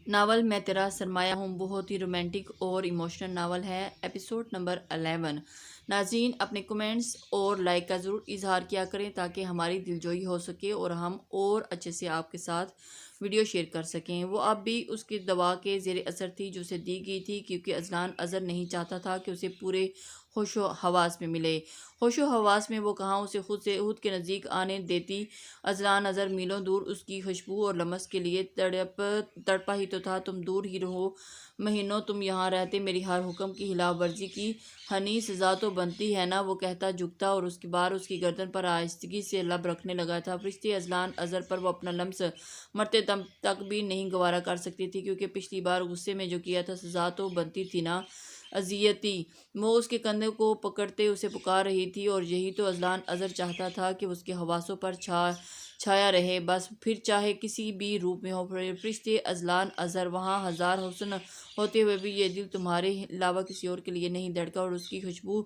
Novel میں تیرا سرمایہ ہوں بہت ہی رومانٹک اور ایموشنل ناول ہے۔ Episode number 11۔ ناظرین اپنے کمنٹس اور لائک کا ضرور اظہار کیا کریں تاکہ ہماری دلجوئی ہو سکے اور ہم اور اچھے سے آپ کے ساتھ ویڈیو شیئر کر سکیں۔ وہ اب بھی اس کی دوا کے زیر اثر تھی جو اسے دی گئی تھی، کیونکہ اذلان اظہر نہیں چاہتا تھا کہ اسے پورے ہوش و حواس میں ملے۔ ہوش و حواس میں وہ کہاں اسے خود کے نزدیک آنے دیتی۔ اذلان اظہر میلوں دور اس کی خوشبو اور لمس کے لیے تڑپا ہی تو تھا۔ تم دور ہی رہو، مہینوں تم یہاں رہتے، میری ہر حکم کی خلاف ورزی کی ہنی سزا تو بنتی ہے نا، وہ کہتا جھکتا اور اس کے بعد اس کی گردن پر آہستگی سے لب رکھنے لگا تھا۔ فرشتے اذلان اظہر پر وہ اپنا لمس مرتے دم تک بھی نہیں گوارا کر سکتی تھی، کیونکہ پچھلی بار غصے میں جو کیا تھا سزا تو بنتی تھی نا، اذیتی۔ وہ اس کے کندھے کو پکڑتے اسے پکار رہی تھی، اور یہی تو اذلان اظہر چاہتا تھا کہ اس کے حواسوں پر چھایا رہے، بس پھر چاہے کسی بھی روپ میں ہو۔ فرشتے اذلان اظہر، وہاں ہزار حسن ہوتے ہوئے بھی یہ دل تمہارے علاوہ کسی اور کے لیے نہیں دھڑکا، اور اس کی خوشبو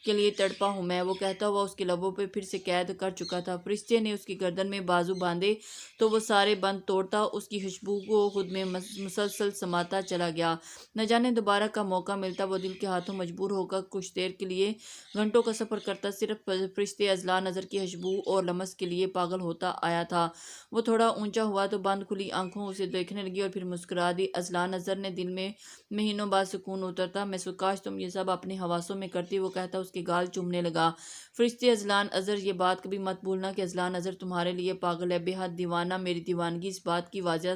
کے لیے تڑپا ہوں میں، وہ کہتا ہوا اس کے لبوں پہ پھر سے قید کر چکا تھا۔ فرشتے نے اس کی گردن میں بازو باندھے تو وہ سارے بند توڑتا، اس کی خوشبو کو خود میں مسلسل سماتا چلا گیا۔ نہ جانے دوبارہ کا موقع ملتا وہ دل کے ہاتھوں مجبور ہو کر کچھ دیر کے لیے گھنٹوں کا سفر کرتا، صرف فرشتے اذلان اظہر کی خوشبو اور لمس کے لیے پاگل ہوتا آیا تھا۔ وہ تھوڑا اونچا ہوا تو بند کھلی آنکھوں اسے دیکھنے لگی اور پھر مسکرا دی۔ اذلان اظہر نے دل میں مہینوں بعد سکون اترتا، میں کاش تم یہ سب اپنے حواسوں میں کرتی، وہ کہتا اس کے گال چومنے لگا۔ فرشتے اذلان اظہر، یہ بات کبھی مت بھولنا کہ اذلان اظہر تمہارے لیے پاگل ہے، بے حد دیوانہ۔ میری دیوانگی اس بات کی وجہ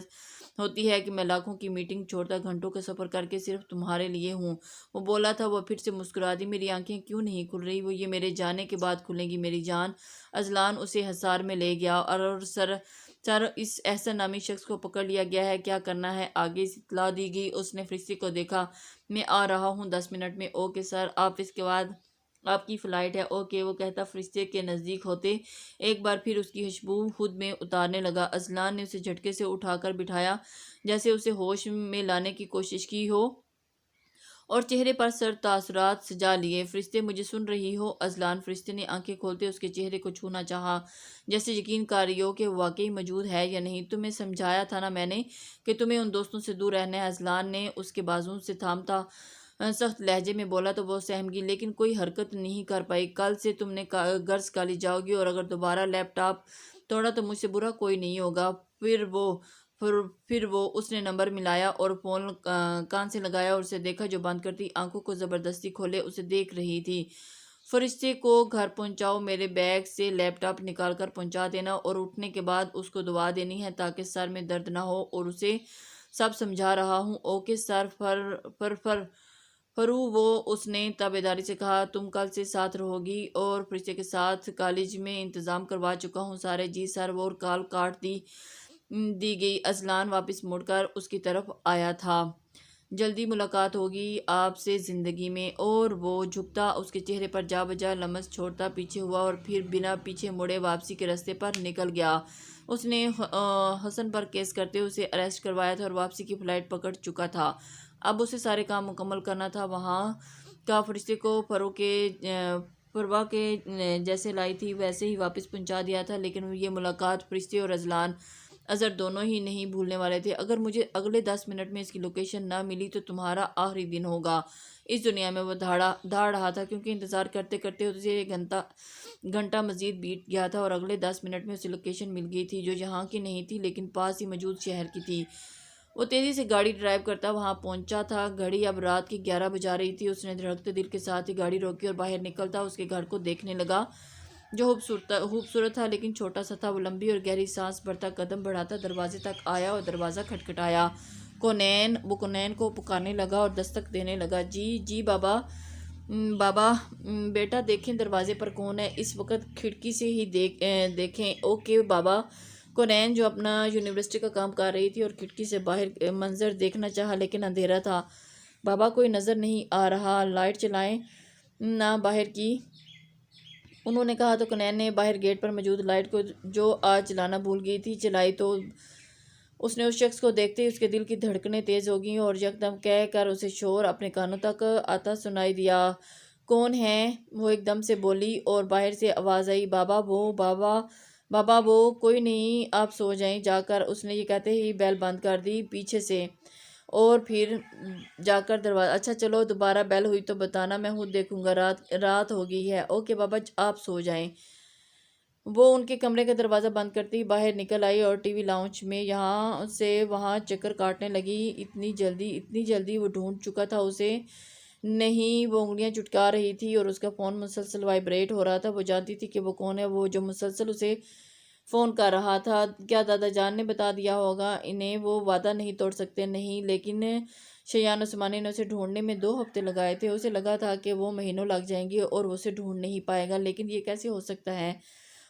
ہوتی ہے کہ میں لاکھوں کی میٹنگ چھوڑتا گھنٹوں کا سفر کر کے صرف تمہارے لیے ہوں۔ وہ بولا تھا، وہ پھر سے مسکرا دی۔ میری آنکھیں کیوں نہیں کھل رہی؟ وہ یہ میرے جانے کے بعد کھلیں گی میری جان۔ اذلان اسے حصار میں لے گیا اور سر اس احسن نامی شخص کو پکڑ لیا گیا ہے، کیا کرنا ہے آگے اطلاع دی گئی۔ اس نے فرشتے کو دیکھا، میں آ رہا ہوں 10 منٹ میں۔ اوکے سر، آفس کے بعد آپ کی فلائٹ ہے۔ اوکے، وہ کہتا فرشتے کے نزدیک ہوتے ایک بار پھر اس کی خوشبو خود میں اتارنے لگا۔ اذلان نے اسے جھٹکے سے اٹھا کر بٹھایا، جیسے اسے ہوش میں لانے کی کوشش کی ہو، اور چہرے پر سر تاثرات سجا لیے۔ فرشتے، مجھے سن رہی ہو؟ اذلان فرشتے نے آنکھیں کھولتے اس کے چہرے کو چھونا چاہا، جیسے یقین کاری ہو کہ وہ واقعی موجود ہے یا نہیں۔ تمہیں سمجھایا تھا نا میں نے کہ تمہیں ان دوستوں سے دور رہنا ہے۔ اذلان نے اس کے بازو سے تھامتا سخت لہجے میں بولا تو وہ سہم گئی، لیکن کوئی حرکت نہیں کر پائی۔ کل سے تم نے غرض کالج جاؤ گی، اور اگر دوبارہ لیپ ٹاپ توڑا تو مجھ سے برا کوئی نہیں ہوگا۔ پھر وہ اس نے نمبر ملایا اور فون کان سے لگایا اور اسے دیکھا جو بند کرتی آنکھوں کو زبردستی کھولے اسے دیکھ رہی تھی۔ فرشتے کو گھر پہنچاؤ، میرے بیگ سے لیپ ٹاپ نکال کر پہنچا دینا، اور اٹھنے کے بعد اس کو دوا دینی ہے تاکہ سر میں درد نہ ہو، اور اسے سب سمجھا رہا ہوں۔ Okay sir. فرو، وہ اس نے تابعداری سے کہا، تم کل سے ساتھ رہو گی؟ اور فرشتے کے ساتھ کالج میں انتظام کروا چکا ہوں سارے۔ جی سر، وہ کال کاٹ دی گئی۔ اذلان واپس مڑ کر اس کی طرف آیا تھا، جلدی ملاقات ہوگی آپ سے زندگی میں۔ اور وہ جھکتا، اس کے چہرے پر جا بجا لمس چھوڑتا پیچھے ہوا، اور پھر بنا پیچھے مڑے واپسی کے راستے پر نکل گیا۔ اس نے حسن پر کیس کرتے اسے اریسٹ کروایا تھا اور واپسی کی فلائٹ پکڑ چکا تھا۔ اب اسے سارے کام مکمل کرنا تھا۔ وہاں کا فرشتے کو فروا کے جیسے لائی تھی ویسے ہی واپس پہنچا دیا تھا، لیکن یہ ملاقات فرشتے اور اذلان اظہر دونوں ہی نہیں بھولنے والے تھے۔ اگر مجھے اگلے 10 منٹ میں اس کی لوکیشن نہ ملی تو تمہارا آخری دن ہوگا اس دنیا میں، وہ دھاڑ رہا تھا، کیونکہ انتظار کرتے کرتے اسے ایک گھنٹہ مزید بیت گیا تھا، اور اگلے 10 منٹ میں اسے لوکیشن مل گئی تھی جو یہاں کی نہیں تھی لیکن پاس ہی موجود شہر کی تھی۔ وہ تیزی سے گاڑی ڈرائیو کرتا وہاں پہنچا تھا۔ گھڑی اب رات کی 11 بجا رہی تھی۔ اس نے دھڑکتے دل کے ساتھ ہی گاڑی روکی اور باہر نکلتا اس کے گھر کو دیکھنے لگا، جو خوبصورت تھا لیکن چھوٹا سا تھا۔ وہ لمبی اور گہری سانس بھرتا قدم بڑھاتا دروازے تک آیا اور دروازہ کھٹکھٹایا۔ وہ کونین کو پکارنے لگا اور دستک دینے لگا۔ جی بابا بیٹا دیکھیں دروازے پر کون ہے، اس وقت کھڑکی سے ہی دیکھیں۔ اوکے بابا۔ کونین، جو اپنا یونیورسٹی کا کام کر رہی تھی اور کھڑکی سے باہر منظر دیکھنا چاہا لیکن اندھیرا تھا۔ بابا کوئی نظر نہیں آ رہا، لائٹ چلائیں نہ باہر کی، انہوں نے کہا تو کونین نے باہر گیٹ پر موجود لائٹ کو، جو آج چلانا بھول گئی تھی، چلائی تو اس نے اس شخص کو دیکھتے ہی اس کے دل کی دھڑکنیں تیز ہو گئیں اور یکدم کہہ کر اسے شور اپنے کانوں تک آتا سنائی دیا۔ کون ہے؟ وہ ایک دم سے بولی اور باہر سے آواز آئی، بابا۔ وہ بابا بابا وہ کوئی نہیں، آپ سو جائیں جا کر، اس نے یہ کہتے ہی بیل بند کر دی پیچھے سے، اور پھر جا کر دروازہ، اچھا چلو دوبارہ بیل ہوئی تو بتانا، میں خود دیکھوں گا، رات ہو گئی ہے، اوکے بابا آپ سو جائیں۔ وہ ان کے کمرے کا دروازہ بند کرتی ہی باہر نکل آئی اور ٹی وی لاؤنج میں یہاں سے وہاں چکر کاٹنے لگی۔ اتنی جلدی وہ ڈھونڈ چکا تھا اسے نہیں، وہ انگلیاں چٹکا رہی تھی اور اس کا فون مسلسل وائبریٹ ہو رہا تھا۔ وہ جانتی تھی کہ وہ کون ہے، وہ جو مسلسل اسے فون کر رہا تھا۔ کیا دادا جان نے بتا دیا ہوگا انہیں؟ وہ وعدہ نہیں توڑ سکتے، نہیں، لیکن شیان عثمانی نے اسے ڈھونڈنے میں 2 ہفتے لگائے تھے۔ اسے لگا تھا کہ وہ مہینوں لگ جائیں گے اور وہ اسے ڈھونڈ نہیں پائے گا، لیکن یہ کیسے ہو سکتا ہے؟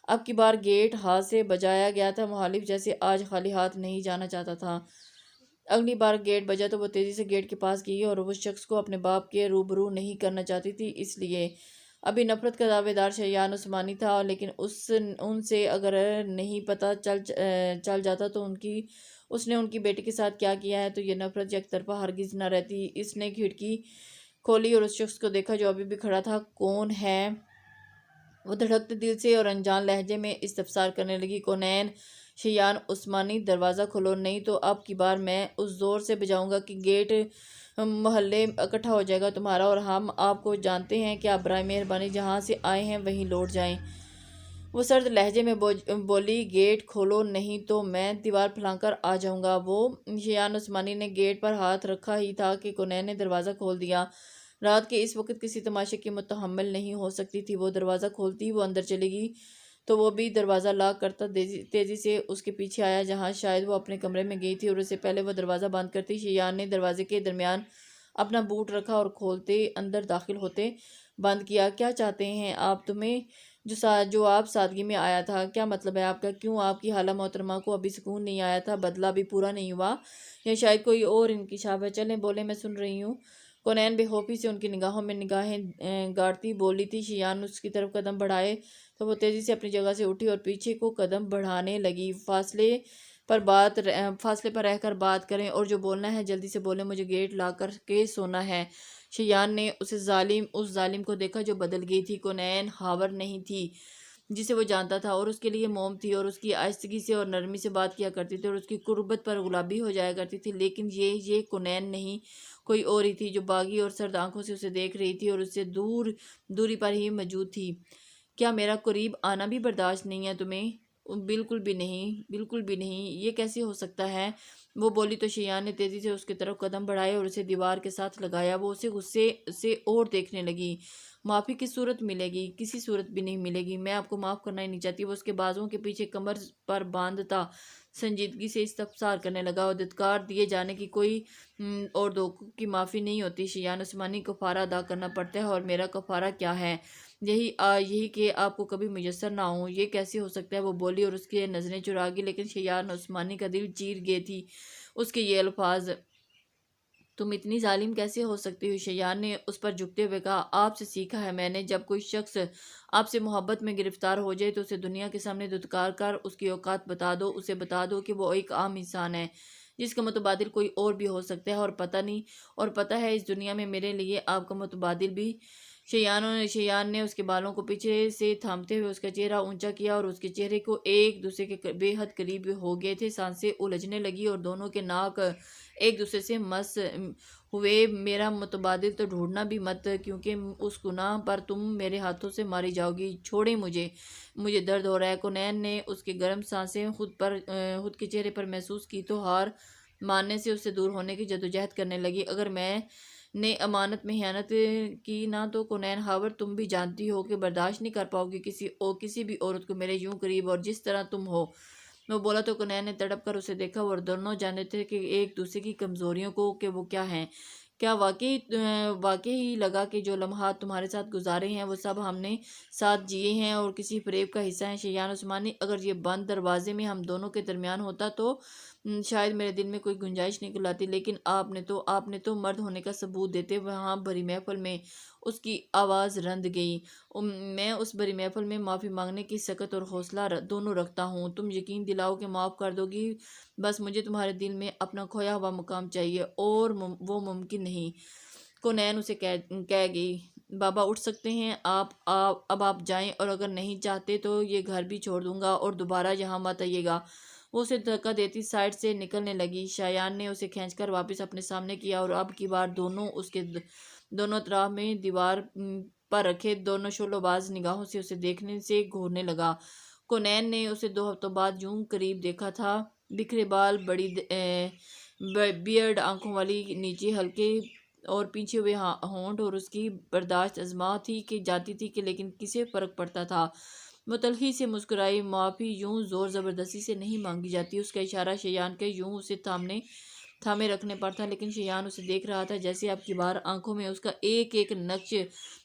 اب کی بار گیٹ ہاتھ سے بجایا گیا تھا، مخالف جیسے آج خالی ہاتھ نہیں جانا چاہتا تھا۔ اگلی بار گیٹ بجا تو وہ تیزی سے گیٹ کے پاس گئی اور اس شخص کو اپنے باپ کے روبرو نہیں کرنا چاہتی تھی، اس لیے ابھی نفرت کا دعوے دار شیان عثمانی تھا، لیکن ان سے اگر نہیں پتہ چل جاتا تو اس نے ان کی بیٹی کے ساتھ کیا کیا ہے تو یہ نفرت یک طرفہ ہرگز نہ رہتی۔ اس نے کھڑکی کھولی اور اس شخص کو دیکھا جو ابھی بھی کھڑا تھا۔ کون ہے؟ وہ دھڑکتے دل سے اور انجان لہجے میں استفسار کرنے لگی۔ کونین؟ شیان عثمانی، دروازہ کھولو، نہیں تو اب کی بار میں اس زور سے بجاؤں گا کہ گیٹ محلے اکٹھا ہو جائے گا تمہارا، اور ہم آپ کو جانتے ہیں کہ آپ برائے مہربانی جہاں سے آئے ہیں وہیں لوٹ جائیں۔ وہ سرد لہجے میں بولی، گیٹ کھولو نہیں تو میں دیوار پھلانگ کر آ جاؤں گا۔ وہ شیان عثمانی نے گیٹ پر ہاتھ رکھا ہی تھا کہ کونین نے دروازہ کھول دیا۔ رات کے اس وقت کسی تماشے کی متحمل نہیں ہو سکتی تھی۔ وہ دروازہ کھولتی وہ اندر چلی گئی تو وہ بھی دروازہ لاک کرتا تیزی سے اس کے پیچھے آیا، جہاں شاید وہ اپنے کمرے میں گئی تھی، اور اس سے پہلے وہ دروازہ بند کرتی شیان نے دروازے کے درمیان اپنا بوٹ رکھا اور کھولتے اندر داخل ہوتے بند کیا۔ کیا چاہتے ہیں آپ؟ تمہیں جو آپ سادگی میں آیا تھا، کیا مطلب ہے آپ کا؟ کیوں آپ کی خالہ محترمہ کو ابھی سکون نہیں آیا تھا؟ بدلہ بھی پورا نہیں ہوا، یا شاید کوئی اور انکشاف ہے؟ چلیں بولیں، میں سن رہی ہوں۔ کونین بے خوفی سے ان کی نگاہوں میں نگاہیں گاڑتی بولی تھی۔ شیان اس کی طرف قدم بڑھائے تو وہ تیزی سے اپنی جگہ سے اٹھی اور پیچھے کو قدم بڑھانے لگی۔ فاصلے پر رہ کر بات کریں، اور جو بولنا ہے جلدی سے بولیں، مجھے گیٹ لا کر کے سونا ہے۔ شیان نے اس ظالم کو دیکھا جو بدل گئی تھی۔ کونین ہاور نہیں تھی جسے وہ جانتا تھا، اور اس کے لیے موم تھی، اور اس کی آہستگی سے اور نرمی سے بات کیا کرتی تھی اور اس کی قربت پر گلابی ہو جایا کرتی تھی، لیکن یہ کونین نہیں، کوئی اور ہی تھی جو باغی اور سرد آنکھوں سے اسے دیکھ رہی تھی اور اس سے دوری پر ہی موجود تھی۔ کیا میرا قریب آنا بھی برداشت نہیں ہے تمہیں؟ بالکل بھی نہیں، بالکل بھی نہیں، یہ کیسے ہو سکتا ہے؟ وہ بولی تو شیان نے تیزی سے اس کی طرف قدم بڑھائے اور اسے دیوار کے ساتھ لگایا۔ وہ اسے غصے سے اور دیکھنے لگی۔ معافی کی صورت ملے گی؟ کسی صورت بھی نہیں ملے گی، میں آپ کو معاف کرنا ہی نہیں چاہتی۔ وہ اس کے بازوؤں کے پیچھے کمر پر باندھتا سنجیدگی سے استفسار کرنے لگا، اور دھتکار دیے جانے کی کوئی اور دھوکوں کی معافی نہیں ہوتی۔ شیان عثمانی، کفارہ ادا کرنا پڑتا ہے، اور میرا کفارہ کیا ہے؟ یہی کہ آپ کو کبھی میسر نہ ہوں۔ یہ کیسے ہو سکتا ہے؟ وہ بولی اور اس کی نظریں چرا گئی، لیکن شیان عثمانی کا دل چیر گئی تھی اس کے یہ الفاظ۔ تم اتنی ظالم کیسے ہو سکتی ہو؟ شیان نے اس پر جھکتے ہوئے کہا، آپ سے سیکھا ہے میں نے، جب کوئی شخص آپ سے محبت میں گرفتار ہو جائے تو اسے دنیا کے سامنے دھتکار کر اس کی اوقات بتا دو، اسے بتا دو کہ وہ ایک عام انسان ہے جس کا متبادل کوئی اور بھی ہو سکتا ہے، اور پتہ ہے اس دنیا میں میرے لیے آپ کا متبادل بھی۔ شیان نے اس کے بالوں کو پیچھے سے تھامتے ہوئے اس کا چہرہ اونچا کیا، اور اس کے چہرے کو ایک دوسرے کے بے حد قریب ہو گئے تھے۔ سانسیں الجھنے لگی اور دونوں کے ناک ایک دوسرے سے مس ہوئے۔ میرا متبادل تو ڈھونڈنا بھی مت، کیونکہ اس گناہ پر تم میرے ہاتھوں سے ماری جاؤ گی۔ چھوڑیں مجھے درد ہو رہا ہے۔ کونین نے اس کی گرم سانسیں خود کے چہرے پر محسوس کی تو ہار ماننے سے اس سے دور ہونے کی جدوجہد کرنے لگی۔ اگر میں نے امانت میں خیانت کی نہ تو کونین ہاور، تم بھی جانتی ہو کہ برداشت نہیں کر پاؤ گی کسی بھی عورت کو میرے یوں قریب اور جس طرح تم ہو۔ وہ بولا تو کونین نے تڑپ کر اسے دیکھا، اور دونوں جانتے تھے کہ ایک دوسرے کی کمزوریوں کو کہ وہ کیا ہیں۔ کیا واقعی لگا کہ جو لمحات تمہارے ساتھ گزارے ہیں وہ سب ہم نے ساتھ جیے ہیں اور کسی فریب کا حصہ ہیں؟ شیان عثمانی، اگر یہ بند دروازے میں ہم دونوں کے درمیان ہوتا تو شاید میرے دل میں کوئی گنجائش نکل آتی، لیکن آپ نے تو مرد ہونے کا ثبوت دیتے وہاں بھری محفل میں۔ اس کی آواز رند گئی۔ میں اس بھری محفل میں معافی مانگنے کی سکت اور حوصلہ دونوں رکھتا ہوں۔ تم یقین دلاؤ کہ معاف کر دو گی، بس مجھے تمہارے دل میں اپنا کھویا ہوا مقام چاہیے، اور وہ ممکن نہیں۔ کونین اسے کہہ گئی، بابا اٹھ سکتے ہیں، اب آپ جائیں، اور اگر نہیں چاہتے تو یہ گھر بھی چھوڑ دوں گا اور دوبارہ یہاں مت آئیے گا۔ وہ اسے دھکا دیتی سائڈ سے نکلنے لگی۔ شایان نے اسے کھینچ کر واپس اپنے سامنے کیا اور اب کی بار دونوں اس کے دونوں طرف میں دیوار پر رکھے دونوں شعلوں باز نگاہوں سے اسے دیکھنے سے گھورنے لگا۔ کونین نے اسے 2 ہفتوں بعد یوں قریب دیکھا تھا، بکھرے بال، بڑی بیئرڈ آنکھوں والی، نیچے ہلکے اور پیچھے ہوئے ہونٹ، اور اس کی برداشت ازما تھی کہ جاتی تھی کہ لیکن کسے فرق پڑتا تھا۔ وہ تلخی سے مسکرائی۔ معافی یوں زور زبردستی سے نہیں مانگی جاتی۔ اس کا اشارہ شیان کے یوں اسے تھامے رکھنے پر تھا، لیکن شیان اسے دیکھ رہا تھا جیسے اب کی بار آنکھوں میں اس کا ایک ایک نقش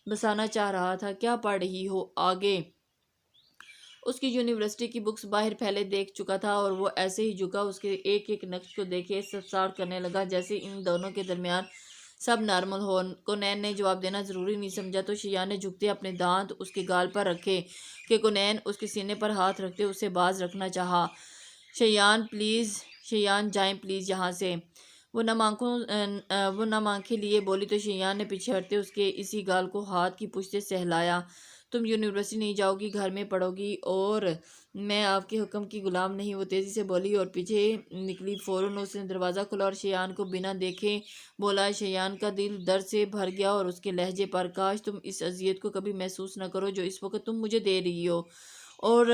بسانا چاہ رہا تھا۔ کیا پڑھ رہی ہو؟ آگے اس کی یونیورسٹی کی بکس باہر پھیلے دیکھ چکا تھا اور وہ ایسے ہی جھکا اس کے ایک ایک نقش کو دیکھے سبسار کرنے لگا جیسے ان دونوں کے درمیان سب نارمل ہو۔ کونین نے جواب دینا ضروری نہیں سمجھا تو شیان نے جھکتے اپنے دانت اس کے گال پر رکھے کہ کونین اس کے سینے پر ہاتھ رکھتے اسے باز رکھنا چاہا۔ شیان جائیں پلیز یہاں سے۔ وہ نم آنکھیں لیے بولی تو شیان نے پیچھے ہٹتے اس کے اسی گال کو ہاتھ کی پشت سے سہلایا۔ تم یونیورسٹی نہیں جاؤ گی، گھر میں پڑھو گی، اور میں آپ کے حکم کی غلام نہیں۔ وہ تیزی سے بولی اور پیچھے نکلی۔ فوراً اس نے دروازہ کھولا اور شیان کو بنا دیکھے بولا۔ شیان کا دل درد سے بھر گیا اور اس کے لہجے پر کاش تم اس اذیت کو کبھی محسوس نہ کرو جو اس وقت تم مجھے دے رہی ہو، اور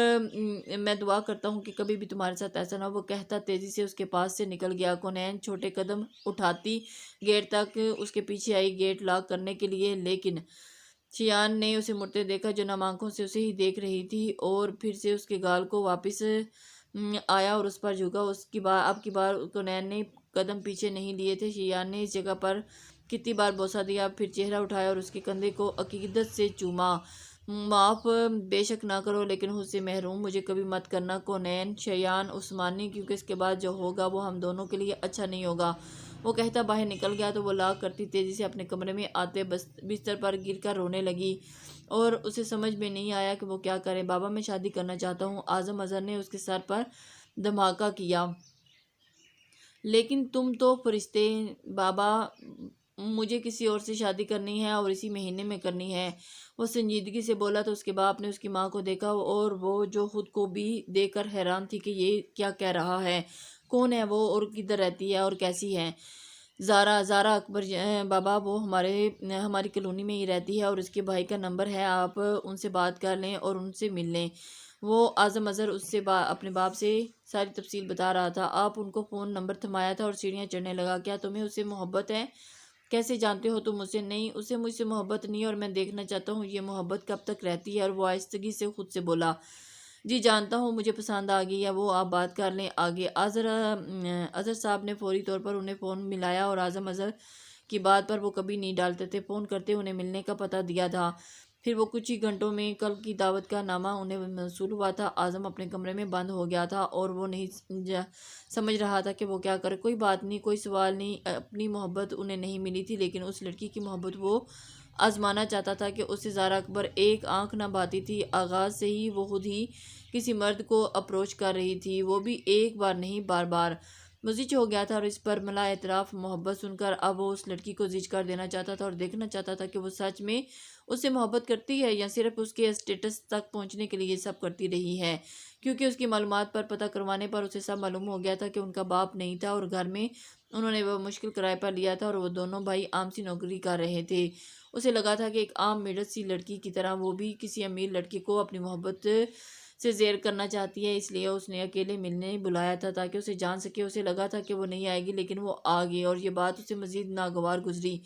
میں دعا کرتا ہوں کہ کبھی بھی تمہارے ساتھ ایسا نہ ہو۔ وہ کہتا تیزی سے اس کے پاس سے نکل گیا۔ کونین چھوٹے قدم اٹھاتی گیٹ تک اس کے پیچھے آئی، گیٹ لاک کرنے کے لیے، لیکن شیان نے اسے مڑتے دیکھا جو نم آنکھوں سے اسے ہی دیکھ رہی تھی، اور پھر سے اس کے گال کو واپس آیا اور اس پر جھکا۔ اب کی بار کونین نے قدم پیچھے نہیں لیے تھے۔ شیان نے اس جگہ پر کتنی بار بوسہ دیا، پھر چہرہ اٹھایا اور اس کے کندھے کو عقیدت سے چوما۔ معاف بے شک نہ کرو، لیکن مجھ سے محروم مجھے کبھی مت کرنا کونین۔ شیان عثمانی، کیونکہ اس کے بعد جو ہوگا وہ ہم دونوں کے لیے اچھا نہیں ہوگا۔ وہ کہتا باہر نکل گیا تو وہ لاک کرتی تیزی سے اپنے کمرے میں آتے بستر پر گر کر رونے لگی، اور اسے سمجھ میں نہیں آیا کہ وہ کیا کرے۔ بابا میں شادی کرنا چاہتا ہوں، اعظم اظہر نے اس کے سر پر دھماکہ کیا۔ لیکن تم تو فرشتے۔ بابا مجھے کسی اور سے شادی کرنی ہے اور اسی مہینے میں کرنی ہے، وہ سنجیدگی سے بولا تو اس کے باپ نے اس کی ماں کو دیکھا، اور وہ جو خود کو بھی دیکھ کر حیران تھی کہ یہ کیا کہہ رہا ہے، کون ہے وہ اور کدھر رہتی ہے اور کیسی ہے؟ زارا اکبر بابا، وہ ہماری کالونی میں ہی رہتی ہے اور اس کے بھائی کا نمبر ہے، آپ ان سے بات کر لیں اور ان سے مل لیں۔ وہ اعظم اظہر اس سے اپنے باپ سے ساری تفصیل بتا رہا تھا۔ آپ ان کو فون نمبر تھمایا تھا اور سیڑھیاں چڑھنے لگا۔ کیا تمہیں اس سے محبت ہے؟ کیسے جانتے ہو تم اسے؟ نہیں، اسے مجھ سے محبت نہیں، اور میں دیکھنا چاہتا ہوں یہ محبت کب تک رہتی ہے۔ اور وہ آہستگی سے خود سے بولا، جی جانتا ہوں، مجھے پسند آ گئی ہے وہ، آپ بات کر لیں آگے۔ اظہر صاحب نے فوری طور پر انہیں فون ملایا، اور اعظم اظہر کی بات پر وہ کبھی نہیں ڈالتے تھے، فون کرتے انہیں ملنے کا پتہ دیا تھا، پھر وہ کچھ ہی گھنٹوں میں کل کی دعوت کا نامہ انہیں موصول ہوا تھا۔ اعظم اپنے کمرے میں بند ہو گیا تھا اور وہ نہیں سمجھ رہا تھا کہ وہ کیا کرے۔ کوئی بات نہیں، کوئی سوال نہیں، اپنی محبت انہیں نہیں ملی تھی، لیکن اس لڑکی کی محبت وہ آزمانا چاہتا تھا کہ اس سے زارا اکبر ایک آنکھ نہ بھاتی تھی۔ آغاز سے ہی وہ خود ہی کسی مرد کو اپروچ کر رہی تھی، وہ بھی ایک بار نہیں بار بار۔ وہ زچ ہو گیا تھا، اور اس پر ملا اعتراف محبت سن کر اب وہ اس لڑکی کو زچ کر دینا چاہتا تھا اور دیکھنا چاہتا تھا کہ وہ سچ میں اس سے محبت کرتی ہے یا صرف اس کے اسٹیٹس تک پہنچنے کے لیے یہ سب کرتی رہی ہے، کیونکہ اس کی معلومات پر پتہ کروانے پر اسے سب معلوم ہو گیا تھا کہ ان کا باپ نہیں تھا اور گھر میں انہوں نے وہ مشکل کرائے پر لیا تھا اور وہ دونوں بھائی عام سی نوکری کر رہے تھے۔ اسے لگا تھا کہ ایک عام مڈل سی لڑکی کی طرح وہ بھی کسی امیر لڑکی کو اپنی محبت سے زیر کرنا چاہتی ہے، اس لیے اس نے اکیلے ملنے بلایا تھا تاکہ اسے جان سکے۔ اسے لگا تھا کہ وہ نہیں آئے گی، لیکن وہ آ گئی، اور یہ بات اسے مزید ناگوار گزری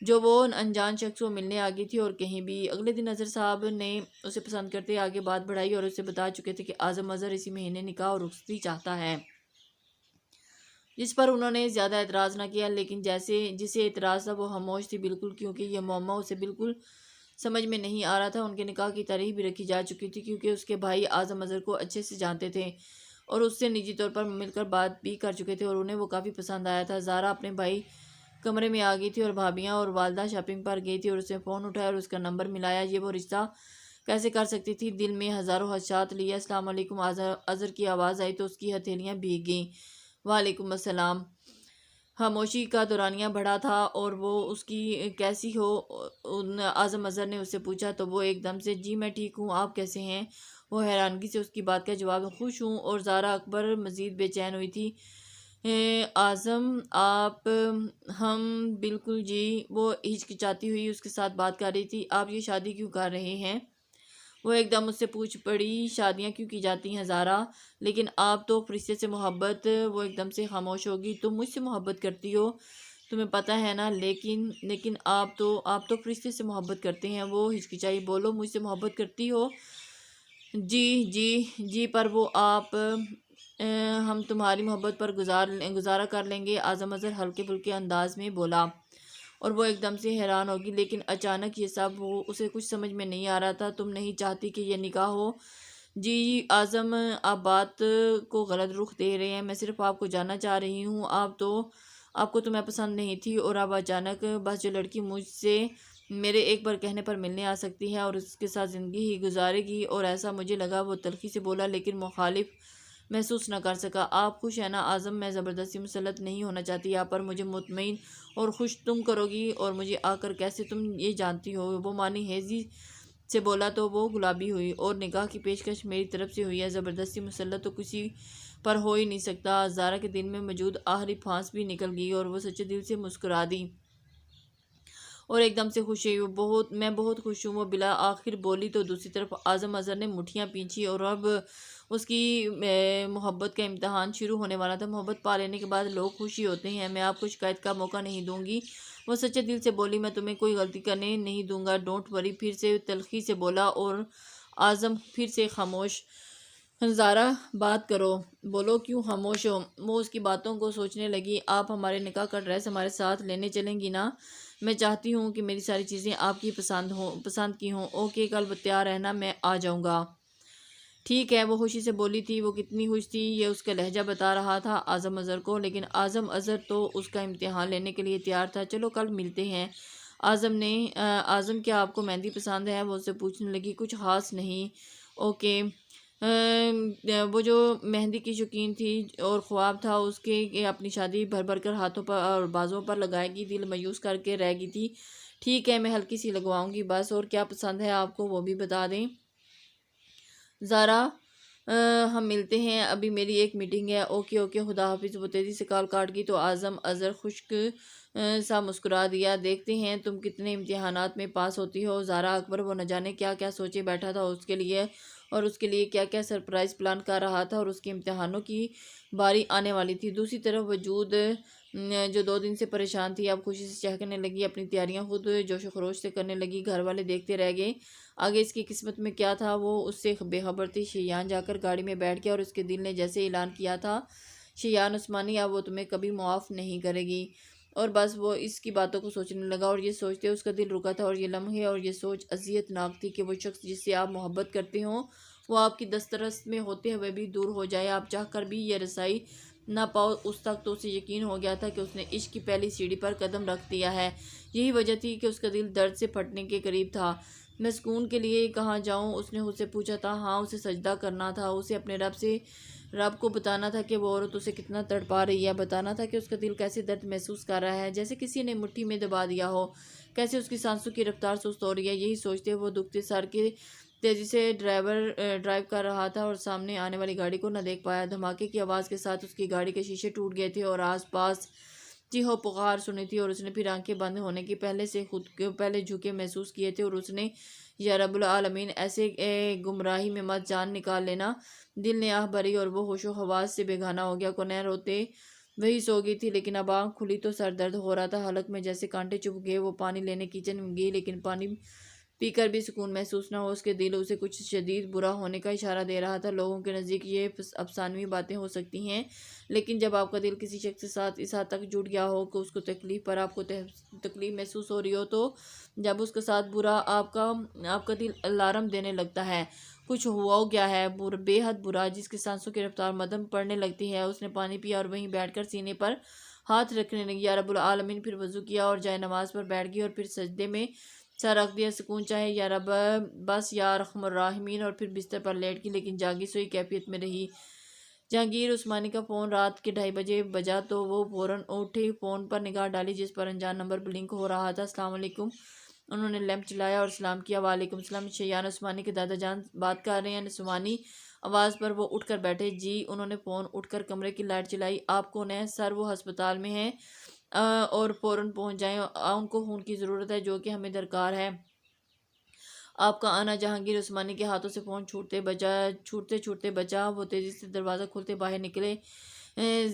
جو وہ انجان شخص کو ملنے آ گئی تھی اور کہیں بھی۔ اگلے دن اظہر صاحب نے اسے پسند کرتے آگے بات بڑھائی اور اسے بتا چکے تھے کہ اعظم اظہر اسی مہینے نکاح اور رخصتی چاہتا ہے، جس پر انہوں نے زیادہ اعتراض نہ کیا، لیکن جسے اعتراض تھا وہ خاموش تھی بالکل، کیونکہ یہ معمہ اسے بالکل سمجھ میں نہیں آ رہا تھا۔ ان کے نکاح کی تاریخ بھی رکھی جا چکی تھی، کیونکہ اس کے بھائی اعظم اظہر کو اچھے سے جانتے تھے اور اس سے نجی طور پر مل کر بات بھی کر چکے تھے، اور انہیں وہ کافی پسند آیا تھا۔ زارا اپنے بھائی کمرے میں آ گئی تھی اور بھابیاں اور والدہ شاپنگ پر گئی تھی، اور اس نے فون اٹھایا اور اس کا نمبر ملایا۔ یہ وہ رشتہ کیسے کر سکتی تھی؟ دل میں ہزاروں خدشات لیے السلام علیکم اظہر کی آواز آئی تو اس کی ہتھیلیاں بھیگ گئیں۔ وعلیکم السلام۔ خاموشی کا دورانیہ بڑھا تھا اور وہ اس کی کیسی ہو اعظم اظہر نے اس سے پوچھا تو وہ ایک دم سے جی میں ٹھیک ہوں، آپ کیسے ہیں؟ وہ حیرانگی سے اس کی بات کا جواب خوش ہوں۔ اور زارا اکبر مزید بے چین ہوئی تھی۔ اعظم آپ ہم بالکل جی، وہ ہچکچاتی ہوئی اس کے ساتھ بات کر رہی تھی۔ آپ یہ شادی کیوں کر رہے ہیں؟ وہ ایک دم اس سے پوچھ پڑی، شادیاں کیوں کی جاتی ہیں زارا؟ لیکن آپ تو فرشتے سے محبت، وہ ایک دم سے خاموش ہوگی۔ تم مجھ سے محبت کرتی ہو، تمہیں پتہ ہے نا، لیکن آپ تو فرشتے سے محبت کرتے ہیں۔ وہ ہچکچائی، بولو مجھ سے محبت کرتی ہو؟ جی جی جی، پر وہ آپ ہم تمہاری محبت پر گزارا کر لیں گے، اعظم اظہر ہلکے پھلکے انداز میں بولا۔ اور وہ ایک دم سے حیران ہوگی، لیکن اچانک یہ سب اسے کچھ سمجھ میں نہیں آ رہا تھا۔ تم نہیں چاہتی کہ یہ نکاح ہو؟ جی اعظم، آپ بات کو غلط رخ دے رہے ہیں، میں صرف آپ کو جاننا چاہ رہی ہوں۔ آپ کو تو میں پسند نہیں تھی، اور اب اچانک بس جو لڑکی مجھ سے میرے ایک بار کہنے پر ملنے آ سکتی ہے اور اس کے ساتھ زندگی ہی گزارے گی، اور ایسا مجھے لگا۔ وہ تلخی سے بولا لیکن مخالف محسوس نہ کر سکا۔ آپ خوش ہیں نا اعظم؟ میں زبردستی مسلط نہیں ہونا چاہتی آپ پر، مجھے مطمئن اور خوش تم کرو گی، اور مجھے آ کر کیسے تم یہ جانتی ہو؟ وہ مانی ہیزی سے بولا تو وہ گلابی ہوئی۔ اور نکاح کی پیشکش میری طرف سے ہوئی ہے، زبردستی مسلط تو کسی پر ہو ہی نہیں سکتا۔ زارا کے دل میں موجود آخری پھانس بھی نکل گئی اور وہ سچے دل سے مسکرا دی اور ایک دم سے خوش ہوئی۔ میں بہت خوش ہوں، وہ بلا آخر بولی تو دوسری طرف اعظم اظہر نے مٹھیاں پینچی، اور اب اس کی محبت کا امتحان شروع ہونے والا تھا۔ محبت پا لینے کے بعد لوگ خوش ہی ہوتے ہیں، میں آپ کو شکایت کا موقع نہیں دوں گی۔ وہ سچے دل سے بولی، میں تمہیں کوئی غلطی کرنے نہیں دوں گا، ڈونٹ وری۔ پھر سے تلخی سے بولا، اور اعظم پھر سے خاموش۔ زارا بات کرو، بولو کیوں خاموش ہو؟ وہ اس کی باتوں کو سوچنے لگی۔ آپ ہمارے نکاح کا ڈریس ہمارے ساتھ لینے چلیں گی نا؟ میں چاہتی ہوں کہ میری ساری چیزیں آپ کی پسند کی ہوں۔ اوکے، کل تیار رہنا، میں آ جاؤں گا۔ ٹھیک ہے، وہ خوشی سے بولی تھی۔ وہ کتنی خوش تھی یہ اس کا لہجہ بتا رہا تھا اعظم اظہر کو، لیکن اعظم اظہر تو اس کا امتحان لینے کے لیے تیار تھا۔ چلو کل ملتے ہیں۔ اعظم کیا آپ کو مہندی پسند ہے؟ وہ اس سے پوچھنے لگی۔ کچھ خاص نہیں۔ اوکے۔ وہ جو مہندی کی شوقین تھی اور خواب تھا اس کے کہ اپنی شادی بھر بھر کر ہاتھوں پر اور بازوں پر لگائے گی، دل مایوس کر کے رہ گئی تھی۔ ٹھیک ہے، میں ہلکی سی لگواؤں گی بس، اور کیا پسند ہے آپ کو وہ بھی بتا دیں۔ زارا ہم ملتے ہیں، ابھی میری ایک میٹنگ ہے۔ اوکے اوکے، خدا حافظ۔ وہ تیزی سے کال کاٹ گئی تو اعظم اظہر خشک سا مسکرا دیا۔ دیکھتے ہیں تم کتنے امتحانات میں پاس ہوتی ہو زارا اکبر۔ وہ نہ جانے کیا کیا سوچے بیٹھا تھا اس کے لیے، اور اس کے لیے کیا کیا سرپرائز پلان کر رہا تھا، اور اس کے امتحانوں کی باری آنے والی تھی۔ دوسری طرف وجود جو 2 دن سے پریشان تھی اب خوشی سے چہکنے لگی، اپنی تیاریاں خود جوش و خروش سے کرنے لگی۔ گھر والے دیکھتے رہ گئے، آگے اس کی قسمت میں کیا تھا وہ اس سے بے خبر تھی۔ شیان جا کر گاڑی میں بیٹھ گیا، اور اس کے دل نے جیسے اعلان کیا تھا، شیان عثمانی اب وہ تمہیں کبھی معاف نہیں کرے گی۔ اور بس وہ اس کی باتوں کو سوچنے لگا، اور یہ سوچتے اس کا دل رکا تھا، اور یہ لمحے اور یہ سوچ اذیت ناک تھی کہ وہ شخص جس سے آپ محبت کرتے ہوں وہ آپ کی دسترس میں ہوتے ہوئے بھی دور ہو جائے، آپ چاہ کر بھی یہ رسائی نہ پاؤ۔ اس تک تو اسے یقین ہو گیا تھا کہ اس نے عشق کی پہلی سیڑھی پر قدم رکھ دیا ہے۔ یہی وجہ تھی کہ اس کا دل درد سے پھٹنے کے قریب تھا۔ میں سکون کے لیے کہاں جاؤں؟ اس نے خود سے پوچھا تھا۔ ہاں، اسے سجدہ کرنا تھا، اسے اپنے رب کو بتانا تھا کہ وہ عورت اسے کتنا تڑپا رہی ہے، بتانا تھا کہ اس کا دل کیسے درد محسوس کر رہا ہے، جیسے کسی نے مٹھی میں دبا دیا ہو، کیسے اس کی سانسوں کی رفتار سست ہو رہی ہے۔ یہی سوچتے وہ دکھتے سر کے تیزی سے ڈرائیو کر رہا تھا، اور سامنے آنے والی گاڑی کو نہ دیکھ پایا۔ دھماکے کی آواز کے ساتھ اس کی گاڑی کے شیشے ٹوٹ گئے تھے، اور آس پاس چیخو پکار سنی تھی، اور اس نے پھر آنکھیں بند ہونے کے پہلے جھکے محسوس کیے تھے، اور اس نے یا رب العالمین ایسے گمراہی میں مت جان نکال لینا۔ دل نے آہ بھری اور وہ ہوش و حواس سے بے گانہ ہو گیا۔ کونین روتے وہی سو گئی تھی، لیکن اب آنکھ کھلی تو سر درد ہو رہا تھا، حلق میں جیسے کانٹے چبھ گئے۔ وہ پانی لینے کچن میں گئی، لیکن پانی پی کر بھی سکون محسوس نہ ہو۔ اس کے دل اسے کچھ شدید برا ہونے کا اشارہ دے رہا تھا۔ لوگوں کے نزدیک یہ افسانوی باتیں ہو سکتی ہیں، لیکن جب آپ کا دل کسی شخص کے ساتھ اس حد تک جڑ گیا ہو کہ اس کو تکلیف پر آپ کو تکلیف محسوس ہو رہی ہو، تو جب اس کے ساتھ برا آپ کا دل الارم دینے لگتا ہے، کچھ ہوا گیا ہے بے حد برا، جس کی سانسوں کی رفتار مدھم پڑنے لگتی ہے۔ اس نے پانی پیا اور وہیں بیٹھ کر سینے پر ہاتھ رکھنے لگی۔ یا رب العالمین، پھر وضو کیا اور جائے نماز پر بیٹھ گئی، اور پھر سجدے میں سر رکھ دیا۔ سکون چاہے یا رب، بس یا ارحم الراحمین، اور پھر بستر پر لیٹ گئی، لیکن جاگی سوئی کیفیت میں رہی، جہانگیر عثمانی کا فون رات کے 2:30 بجے بجا تو وہ فوراً اٹھے، فون پر نگاہ ڈالی جس پر انجان نمبر بلنک ہو رہا تھا۔ السلام علیکم، انہوں نے لیمپ چلایا اور سلام کیا۔ وعلیکم السلام، شیان عثمانی کے دادا جان بات کر رہے ہیں؟ عثمانی آواز پر وہ اٹھ کر بیٹھے۔ جی، انہوں نے فون اٹھ کر کمرے کی لائٹ چلائی۔ آپ کون ہیں؟ سر، وہ ہسپتال میں ہیں اور فوراً پہنچ جائیں، ان کو خون کی ضرورت ہے جو کہ ہمیں درکار ہے۔ آپ کا آنا۔ جہانگیر عثمانی کے ہاتھوں سے فون چھوٹتے بچا، وہ تیزی سے دروازہ کھولتے باہر نکلے۔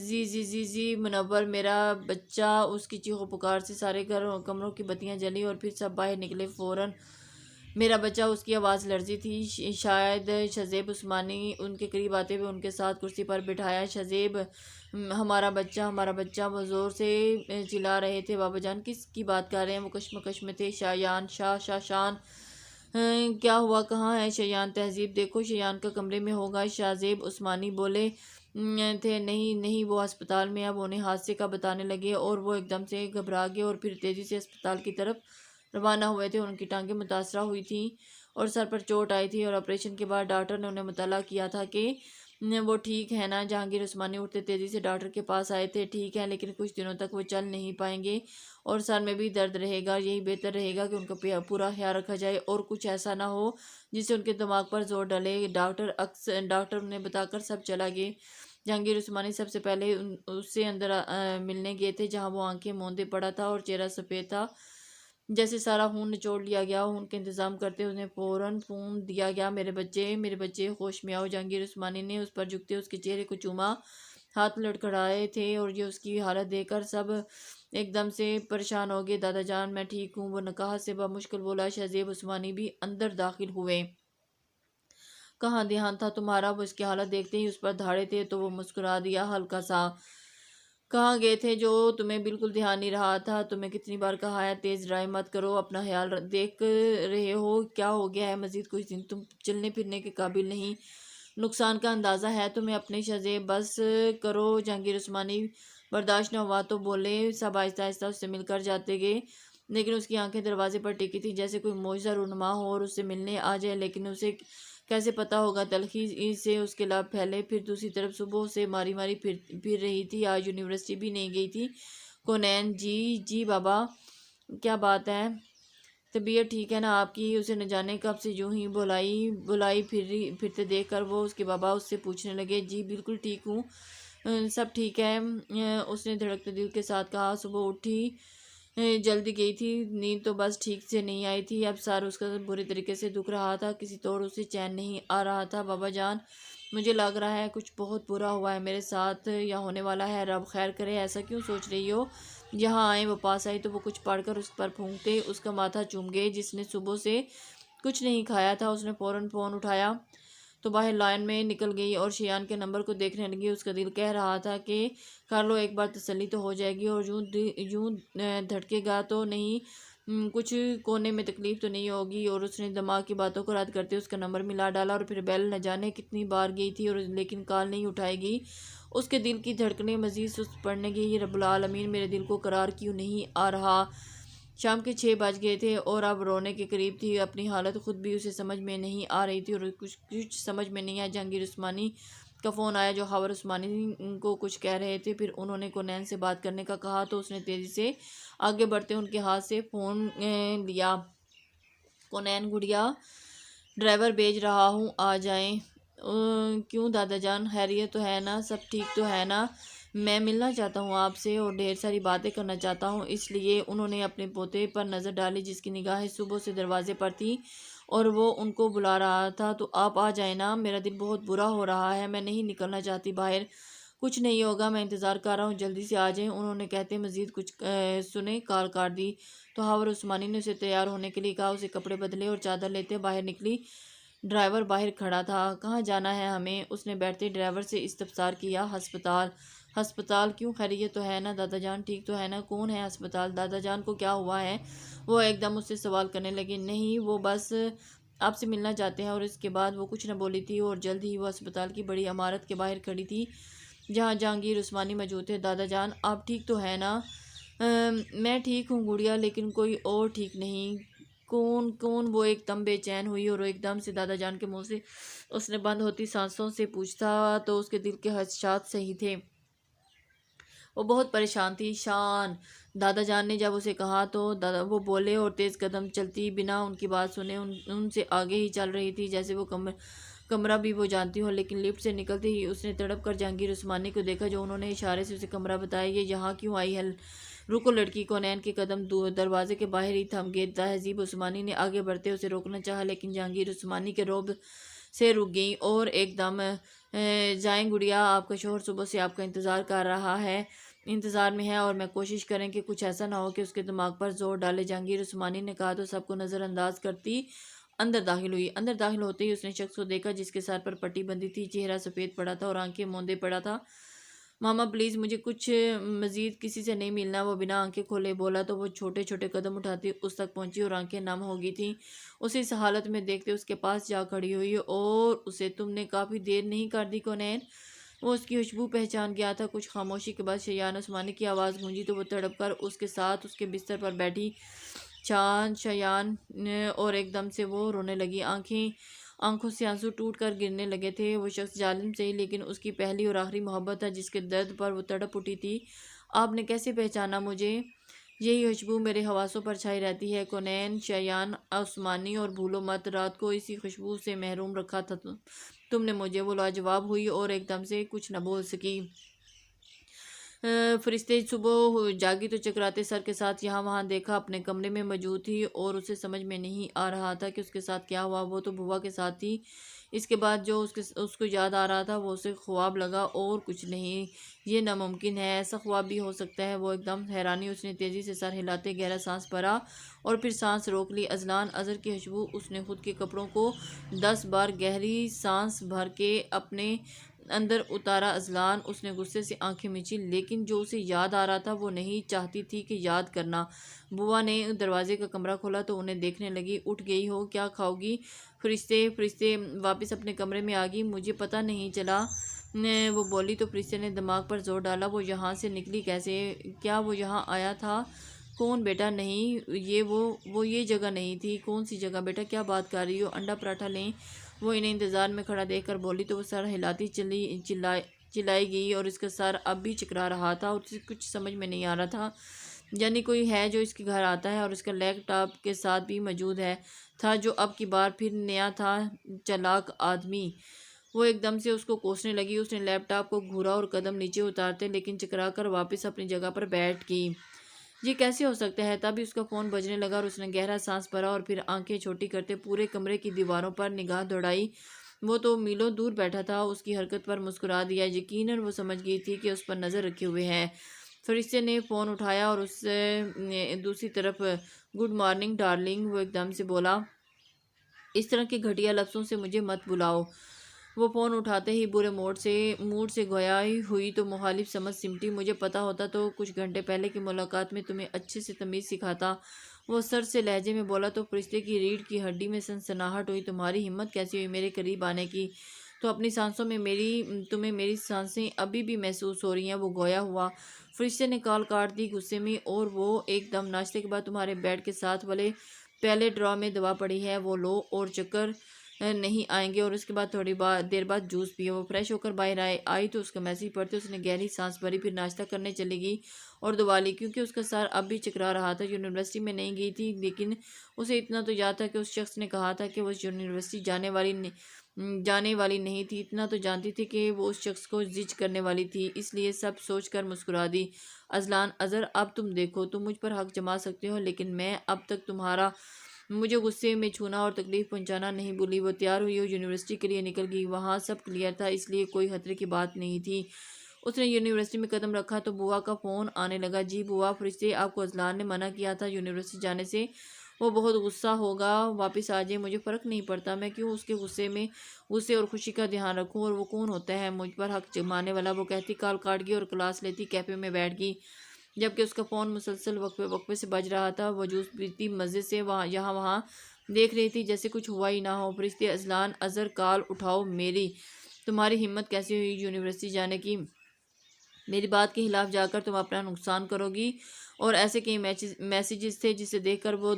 زی منور، میرا بچہ! اس کی چیخ و پکار سے سارے کمروں کی بتیاں جلی اور پھر سب باہر نکلے۔ فوراً میرا بچہ! اس کی آواز لرزی تھی۔ شاید شزیب عثمانی ان کے قریب آتے ہوئے ان کے ساتھ کرسی پر بٹھایا۔ شزیب، ہمارا بچہ، ہمارا بچہ! وہ زور سے چلا رہے تھے۔ بابا جان کس کی بات کر رہے ہیں؟ وہ کشمکش میں تھے۔ شایان شان، کیا ہوا؟ کہاں ہے شیان؟ تہذیب دیکھو، شیان کا کمرے میں ہوگا۔ شازیب عثمانی بولے تھے۔ نہیں، وہ ہسپتال میں ہے۔ وہ انہیں حادثے کا بتانے لگے اور وہ ایک دم سے گھبرا گئے اور پھر تیزی سے ہسپتال کی طرف روانہ ہوئے تھے۔ ان کی ٹانگیں متاثرہ ہوئی تھیں اور سر پر چوٹ آئی تھی اور آپریشن کے بعد ڈاکٹر نے انہیں مطلع کیا تھا کہ وہ ٹھیک ہے نا؟ جہانگیر عثمانی اٹھتے تیزی سے ڈاکٹر کے پاس آئے تھے۔ ٹھیک ہے، لیکن کچھ دنوں تک وہ چل نہیں پائیں گے اور سر میں بھی درد رہے گا۔ یہی بہتر رہے گا کہ ان کا پورا خیال رکھا جائے اور کچھ ایسا نہ ہو جس سے ان کے دماغ پر زور ڈالے۔ ڈاکٹر انہیں بتا کر سب چلا گئے۔ جہانگیر عثمانی سب سے پہلے اس سے اندر ملنے گئے تھے جہاں وہ آنکھیں موندے پڑا تھا اور چہرہ سفید تھا جیسے سارا خون نچوڑ لیا گیا ہو۔ خون کا انتظام کرتے انہیں فوراً فون دیا گیا۔ میرے بچے ہوش میں آؤ۔ جہانگیر عثمانی نے اس پر جھکتے اس کے چہرے کو چوما، ہاتھ لڑکھڑائے تھے اور یہ اس کی حالت دیکھ کر سب ایک دم سے پریشان ہو گئے۔ دادا جان، میں ٹھیک ہوں، وہ نکاہت سے بمشکل بولا۔ شہزیب عثمانی بھی اندر داخل ہوئے۔ کہاں دھیان تھا تمہارا؟ وہ اس کی حالت دیکھتے ہی اس پر دھاڑے تھے تو وہ مسکرا دیا ہلکا سا۔ کہاں گئے تھے جو تمہیں بالکل دھیان نہیں رہا تھا؟ تمہیں کتنی بار کہا ہے تیز ڈرائیو مت کرو، اپنا خیال دیکھ رہے ہو کیا ہو گیا ہے؟ مزید کچھ دن تم چلنے پھرنے کے قابل نہیں، نقصان کا اندازہ ہے تمہیں اپنے۔ شزیب بس کرو۔ جہانگیر عثمانی برداشت نہ ہوا تو بولے۔ سب آہستہ آہستہ اس سے مل کر جاتے گئے لیکن اس کی آنکھیں دروازے پر ٹکی تھیں جیسے کوئی معجزہ رونما ہو اور اس سے ملنے آ جائے، لیکن اسے کیسے پتہ ہوگا؟ تلخی سے اس کے لب پھیلے۔ پھر دوسری طرف صبح سے ماری پھر رہی تھی، آج یونیورسٹی بھی نہیں گئی تھی۔ کونین، جی بابا، کیا بات ہے؟ طبیعت ٹھیک ہے نا آپ کی؟ اسے نہ جانے کب سے یوں ہی بلائی پھرتے دیکھ کر وہ اس کے بابا اس سے پوچھنے لگے۔ جی بالکل ٹھیک ہوں، سب ٹھیک ہے، اس نے دھڑکتے دل کے ساتھ کہا۔ صبح اٹھی جلدی گئی تھی، نیند تو بس ٹھیک سے نہیں آئی تھی، اب سر اس کا برے طریقے سے دکھ رہا تھا، کسی طور اسے چین نہیں آ رہا تھا۔ بابا جان، مجھے لگ رہا ہے کچھ بہت برا ہوا ہے میرے ساتھ یا ہونے والا ہے، رب خیر کرے۔ ایسا کیوں سوچ رہی ہو؟ یہاں آئے، وہ پاس آئی تو وہ کچھ پڑھ کر اس پر پھونکتے اس کا ماتھا چوم گئے۔ جس نے صبح سے کچھ نہیں کھایا تھا اس نے فوراً فون اٹھایا تو باہر لائن میں نکل گئی اور شیان کے نمبر کو دیکھنے لگی۔ اس کا دل کہہ رہا تھا کہ کر لو، ایک بار تسلی تو ہو جائے گی اور یوں دھڑکے گا تو نہیں، کچھ کونے میں تکلیف تو نہیں ہوگی۔ اور اس نے دماغ کی باتوں کو رد کرتے اس کا نمبر ملا ڈالا اور پھر بیل نہ جانے کتنی بار گئی تھی اور لیکن کال نہیں اٹھائے گی۔ اس کے دل کی دھڑکنیں مزید سست پڑنے گئی۔ یہ رب العالمین، میرے دل کو قرار کیوں نہیں آ رہا؟ شام کے 6 بج گئے تھے اور اب رونے کے قریب تھی۔ اپنی حالت خود بھی اسے سمجھ میں نہیں آ رہی تھی اور کچھ سمجھ میں نہیں آیا۔ جہانگیر عثمانی کا فون آیا جو خاور عثمانی کو کچھ کہہ رہے تھے، پھر انہوں نے کونین سے بات کرنے کا کہا تو اس نے تیزی سے آگے بڑھتے ان کے ہاتھ سے فون لیا۔ کونین، گڑیا، ڈرائیور بھیج رہا ہوں، آ جائیں۔ کیوں دادا جان، خیریت تو ہے نا؟ سب ٹھیک تو ہے نا؟ میں ملنا چاہتا ہوں آپ سے اور ڈھیر ساری باتیں کرنا چاہتا ہوں۔ اس لیے انہوں نے اپنے پوتے پر نظر ڈالی جس کی نگاہیں صبح سے دروازے پر تھیں اور وہ ان کو بلا رہا تھا۔ تو آپ آ جائیں نا، میرا دل بہت برا ہو رہا ہے، میں نہیں نکلنا چاہتی باہر۔ کچھ نہیں ہوگا، میں انتظار کر رہا ہوں، جلدی سے آ جائیں۔ انہوں نے کہتے مزید کچھ سنے کال کاٹ دی تو خاور عثمانی نے اسے تیار ہونے کے لیے کہا۔ اسے کپڑے بدلے اور چادر لیتے باہر نکلی۔ ڈرائیور باہر کھڑا تھا۔ کہاں جانا ہے ہمیں؟ اس نے بیٹھتے ڈرائیور سے استفسار کیا۔ ہسپتال کیوں؟ خیریت تو ہے نا؟ دادا جان ٹھیک تو ہے نا؟ کون ہے ہسپتال؟ دادا جان کو کیا ہوا ہے؟ وہ ایک دم اس سے سوال کرنے لگے۔ نہیں، وہ بس آپ سے ملنا چاہتے ہیں۔ اور اس کے بعد وہ کچھ نہ بولی تھی اور جلد ہی وہ ہسپتال کی بڑی عمارت کے باہر کھڑی تھی جہاں جہانگیر عثمانی موجود تھے۔ دادا جان آپ ٹھیک تو ہے نا؟ میں ٹھیک ہوں گڑیا، لیکن کوئی اور ٹھیک نہیں۔ کون کون؟ وہ ایک دم بے چین ہوئی اور ایک دم سے دادا جان کے منہ سے اس نے بند ہوتی سانسوں سے پوچھتا تو اس کے دل کے خدشات صحیح تھے۔ وہ بہت پریشان تھی۔ شان، دادا جان نے جب اسے کہا تو وہ بولے اور تیز قدم چلتی بنا ان کی بات سنے ان سے آگے ہی چل رہی تھی جیسے وہ کمرہ بھی وہ جانتی ہو۔ لیکن لفٹ سے نکلتے ہی اس نے تڑپ کر جہانگیر عثمانی کو دیکھا جو انہوں نے اشارے سے اسے کمرہ بتایا۔ یہ یہاں کیوں آئی ہے؟ رکو لڑکی! کونین کے قدم دروازے کے باہر ہی تھم گئے۔ تہذیب عثمانی نے آگے بڑھتے اسے روکنا چاہا لیکن جہانگیر عثمانی کے رعب سے رک گئی اور ایک دم جائیں گڑیا، آپ کا شوہر صبح سے آپ کا انتظار میں ہے اور میں کوشش کریں کہ کچھ ایسا نہ ہو کہ اس کے دماغ پر زور ڈالے۔ جہانگیر عثمانی نے کہا تو سب کو نظر انداز کرتی اندر داخل ہوئی۔ اندر داخل ہوتے ہی اس نے شخص کو دیکھا جس کے سر پر پٹی بندھی تھی، چہرہ سفید پڑا تھا اور آنکھیں موندے پڑا تھا۔ ماما پلیز مجھے کچھ مزید کسی سے نہیں ملنا، وہ بنا آنکھیں کھولے بولا تو وہ چھوٹے چھوٹے قدم اٹھاتی اس تک پہنچی اور آنکھیں نم ہو گئی تھیں۔ اسے اس حالت میں دیکھتے اس کے پاس جا کھڑی ہوئی اور اسے تم نے کافی دیر نہیں کر دی کونین؟ وہ اس کی خوشبو پہچان گیا تھا۔ کچھ خاموشی کے بعد شیان عثمانی کی آواز گونجی تو وہ تڑپ کر اس کے ساتھ اس کے بستر پر بیٹھی۔ شیان اور ایک دم سے وہ رونے لگی، آنکھوں سے آنسو ٹوٹ کر گرنے لگے تھے۔ وہ شخص ظالم صحیح لیکن اس کی پہلی اور آخری محبت تھا جس کے درد پر وہ تڑپ اٹھی تھی۔ آپ نے کیسے پہچانا مجھے؟ یہی خوشبو میرے حواسوں پر چھائی رہتی ہے کونین شیان عثمانی، اور بھولو مت رات کو اسی خوشبو سے محروم رکھا تھا تم نے مجھے۔ وہ لاجواب ہوئی اور ایک دم سے کچھ نہ بول سکی۔ فرشتے صبح جاگی تو چکراتے سر کے ساتھ یہاں وہاں دیکھا، اپنے کمرے میں موجود تھی اور اسے سمجھ میں نہیں آ رہا تھا کہ اس کے ساتھ کیا ہوا۔ وہ تو بوا کے ساتھ تھی۔ اس کے بعد جو اس کو یاد آ رہا تھا وہ اسے خواب لگا اور کچھ نہیں۔ یہ ناممکن ہے، ایسا خواب بھی ہو سکتا ہے۔ وہ ایک دم حیرانی، اس نے تیزی سے سر ہلاتے گہرا سانس بھرا اور پھر سانس روک لی۔ ازلان ازر کی خوشبو! اس نے خود کے کپڑوں کو 10 بار گہری سانس بھر کے اپنے اندر اتارا۔ ازلان! اس نے غصے سے آنکھیں مچھی لیکن جو اسے یاد آ رہا تھا وہ نہیں چاہتی تھی کہ یاد کرنا۔ بوا نے دروازے کا کمرہ کھولا تو انہیں دیکھنے لگی۔ اٹھ گئی ہو؟ کیا کھاؤ گی؟ فرشتے واپس اپنے کمرے میں آ گئی۔ مجھے پتہ نہیں چلا، وہ بولی تو فرشتے نے دماغ پر زور ڈالا۔ وہ یہاں سے نکلی کیسے؟ کیا وہ یہاں آیا تھا؟ کون بیٹا؟ نہیں، یہ جگہ نہیں تھی۔ کون سی جگہ بیٹا؟ کیا بات کر رہی ہو؟ انڈا پراٹھا لیں؟ وہ انہیں انتظار میں کھڑا دیکھ کر بولی تو وہ سر ہلاتی چلائی گئی اور اس کا سر اب بھی چکرا رہا تھا اور اسے کچھ سمجھ میں نہیں آ رہا تھا۔ یعنی کوئی ہے جو اس کے گھر آتا ہے اور اس کا لیپ ٹاپ کے ساتھ بھی موجود تھا جو اب کی بار پھر نیا تھا۔ چالاک آدمی! وہ ایک دم سے اس کو کوسنے لگی۔ اس نے لیپ ٹاپ کو گھورا اور قدم نیچے اتارتے لیکن چکرا کر واپس اپنی جگہ پر بیٹھ گئی۔ یہ کیسے ہو سکتا ہے؟ تبھی اس کا فون بجنے لگا اور اس نے گہرا سانس بھرا اور پھر آنکھیں چھوٹی کرتے پورے کمرے کی دیواروں پر نگاہ دوڑائی۔ وہ تو میلوں دور بیٹھا تھا۔ اس کی حرکت پر مسکرا دیا۔ یقیناً وہ سمجھ گئی تھی کہ اس پر نظر رکھے ہوئے ہے۔ فرشتے نے فون اٹھایا اور اس دوسری طرف گڈ مارننگ ڈارلنگ، وہ ایک دم سے بولا۔ اس طرح کے گھٹیا لفظوں سے مجھے مت بلاؤ۔ وہ فون اٹھاتے ہی برے موڈ سے گویا ہوئی تو مخالف سمجھ سمٹی۔ مجھے پتا ہوتا تو کچھ گھنٹے پہلے کی ملاقات میں تمہیں اچھے سے تمیز سکھاتا، وہ سر سے لہجے میں بولا تو فرشتے کی ریڑھ کی ہڈی میں سنسناہٹ ہوئی۔ تمہاری ہمت کیسی ہوئی میرے قریب آنے کی؟ تو اپنی سانسوں میں تمہیں میری سانسیں ابھی بھی محسوس ہو رہی ہیں، وہ گویا ہوا۔ فرشتے نے کال کاٹ دی غصے میں، اور وہ ایک دم ناشتے کے بعد تمہارے بیڈ کے ساتھ والے پہلے ڈرا میں دوا پڑی ہے، وہ لو اور چکر نہیں آئیں گے، اور اس کے بعد تھوڑی دیر بعد جوس پیو۔ وہ فریش ہو کر باہر آئی تو اس کا میسیج پڑھتے اس نے گہری سانس بھری، پھر ناشتہ کرنے چلی گئی اور دعا لی کیونکہ اس کا سر اب بھی چکرا رہا تھا۔ یونیورسٹی میں نہیں گئی تھی لیکن اسے اتنا تو یاد تھا کہ اس شخص نے کہا تھا کہ وہ اس یونیورسٹی جانے والی نہیں تھی۔ اتنا تو جانتی تھی کہ وہ اس شخص کو زج کرنے والی تھی، اس لیے سب سوچ کر مسکرا دی۔ ازلان ازر! اب تم دیکھو، تم مجھ پر حق جما سکتے ہو لیکن میں اب تک مجھے غصے میں چھونا اور تکلیف پہنچانا نہیں بھولی۔ وہ تیار ہوئی اور یونیورسٹی کے لیے نکل گئی۔ وہاں سب کلیئر تھا اس لیے کوئی خطرے کی بات نہیں تھی۔ اس نے یونیورسٹی میں قدم رکھا تو بوا کا فون آنے لگا۔ جی بوا، فرشتے، آپ کو ازلان نے منع کیا تھا یونیورسٹی جانے سے، وہ بہت غصہ ہوگا، واپس آ جائے۔ مجھے فرق نہیں پڑتا، میں کیوں اس کے غصے اور خوشی کا دھیان رکھوں، اور وہ کون ہوتا ہے مجھ پر حق جمانے والا؟ وہ کہتی کال کاٹ گئی اور کلاس لیتی کیفے میں بیٹھ گئی جبکہ اس کا فون مسلسل وقفے سے بج رہا تھا۔ وہ جوس پیتی مزے سے یہاں وہاں دیکھ رہی تھی جیسے کچھ ہوا ہی نہ ہو۔ فرشتے! ازلان ازر! کال اٹھاؤ میری! تمہاری ہمت کیسے ہوئی یونیورسٹی جانے کی؟ میری بات کے خلاف جا کر تم اپنا نقصان کرو گی۔ اور ایسے کئی میسیجز تھے جسے دیکھ کر وہ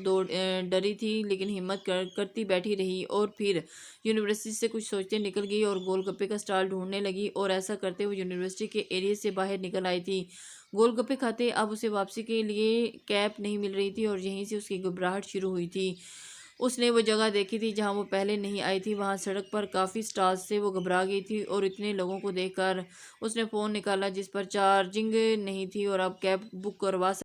ڈری تھی، لیکن ہمت کرتی بیٹھی رہی اور پھر یونیورسٹی سے کچھ سوچتے نکل گئی اور گول گپے کا سٹال ڈھونڈنے لگی، اور ایسا کرتے وہ یونیورسٹی کے ایریا سے باہر نکل آئی تھی۔ گول گپے کھاتے اب اسے واپسی کے لیے کیب نہیں مل رہی تھی، اور یہیں سے اس کی گھبراہٹ شروع ہوئی تھی۔ اس نے وہ جگہ دیکھی تھی جہاں وہ پہلے نہیں آئی تھی، وہاں سڑک پر کافی سٹالز سے وہ گھبرا گئی تھی، اور اتنے لوگوں کو دیکھ کر اس نے فون نکالا جس پر چارجنگ نہیں تھی اور اب کیب بک کروا